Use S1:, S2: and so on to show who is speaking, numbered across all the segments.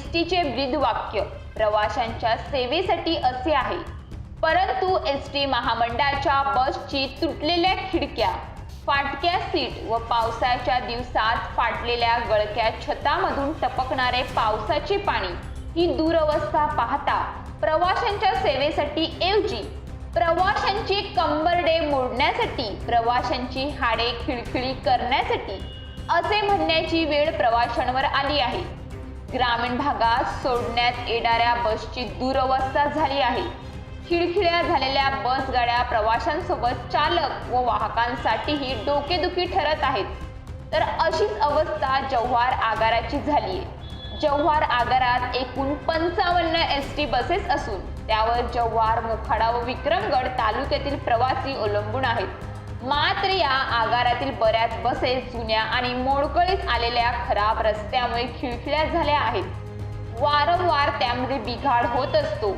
S1: एसटीचे ब्रीदवाक्य प्रवाशांच्या सेवेसाठी असे आहे, परंतु एसटी महामंडळाच्या बसची तुटलेल्या खिडक्या, फाटक्या सीट व पावसाच्या दिवसात फाटलेल्या गळक्या छतामधून टपकणारे पावसाचे पाणी ही दुरवस्था पाहता प्रवाशांच्या सेवेसाठी ऐवजी प्रवाशांची कंबरडे मोडण्यासाठी, प्रवाशांची हाडे खिळखिळी करण्यासाठी असे म्हणण्याची वेळ प्रवाशांवर आली आहे। ग्रामीण भागात सोडण्यात येणाऱ्या बसची दुरवस्था झाली आहे। खिळखिळ्या झालेल्या बस गाड्या प्रवाशांसोबत चालक व वाहकांसाठीही डोकेदुखी ठरत आहेत। तर अशीच अवस्था जव्हार आगाराची झाली आहे। जव्हार आगारात एकूण 55 एसटी बसेस असून त्यावर जव्हार, मोखाडा व विक्रमगड तालुक्यातील प्रवासी अवलंबून आहेत। मात्र या आगारातील बऱ्याच बसेस जुन्या आणि मोडकळीस आलेल्या खराब रस्त्यामुळे खिळखिळ्या झाल्या आहेत। वारंवार त्यामध्ये बिघाड होत असतो।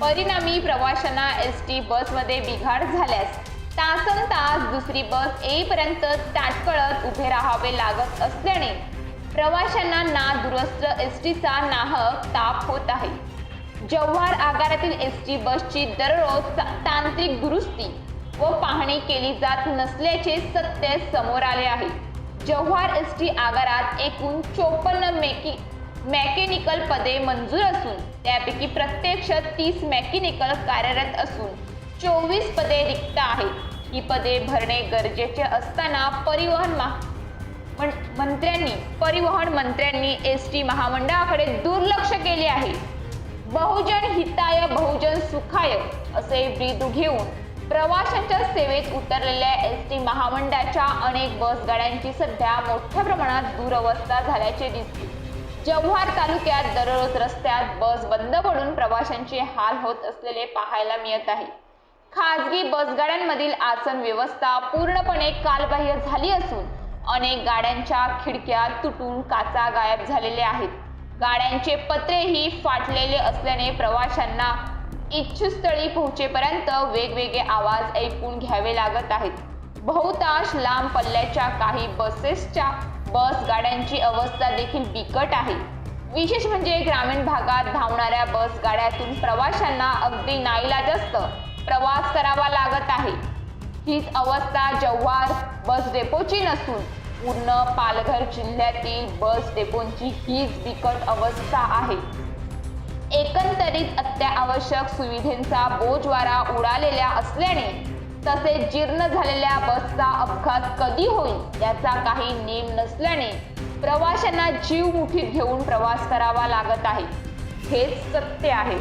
S1: परिणामी प्रवाशांना एसटी बसमध्ये बिघाड झाल्यास तासनतास दुसरी बस येईपर्यंत ताटकळत उभे राहावे लागत असल्याने प्रवाशांना नादुरुस्त एसटीचा नाहक ताप होत आहे। जव्हार आगारातील एसटी बसची दररोज तांत्रिक दुरुस्ती व पाहणी केली जात नसल्याचे सत्य समोर आले आहे। जव्हार एसटी आगारात एकूण 54 मेकॅनिकल पदे मंजूर असून त्यापैकी प्रत्यक्ष 30 मेकॅनिकल कार्यरत असून 24 पदे रिक्त आहेत। ही पदे भरणे गरजेचे असताना परिवहन मंत्र्यांनी एसटी महामंडळाकडे दुर्लक्ष केले आहे। बहुजन हिताय बहुजन सुखाय असे ब्रीद घेऊन प्रवाशांच्या सेवेत उतरलेल्या एसटी महामंडळाच्या अनेक बस गाड्यांची सध्या मोठ्या प्रमाणात दुरवस्था झाल्याचे दिसते। जव्हार तालुक्यात दररोज रस्त्यात बस बंद पडून प्रवाशांचे हाल होत असलेले पाहायला मिळत आहे। खासगी बसगाड्यांमधील आसन व्यवस्था पूर्णपणे कालबाह्य झाली असून अनेक गाड्यांच्या खिडक्या तुटून काचा गायब झालेल्या आहेत। गाड्यांचे पत्रेही फाटलेले असल्याने प्रवाशांना इच्छितस्थळी पोहोचेपर्यंत वेगवेगळे आवाज ऐकून घ्यावे लागत आहेत। बहुतांश लांब पल्ल्याच्या काही बसेसच्या बस गाड्यांची अवस्था देखील बिकट आहे। विशेष म्हणजे ग्रामीण भागात धावणाऱ्या बस गाड्यातून प्रवाशांना अगदी नाईलाजास्त प्रवास करावा लागत आहे। हीच अवस्था जव्हार बस डेपोची नसून पूर्ण पालघर जिल्ह्यातील बस डेपोंची हीच बिकट अवस्था आहे। एकंदरीत अत्यावश्यक सुविधांचा बोजवारा उडालेला असल्याने तसेच जीर्ण झालेल्या बसचा अपघात कधी होईल याचा काही नेम नसल्याने प्रवाशांना जीव मुठीत घेऊन प्रवास करावा लागत आहे। हेच सत्य आहे।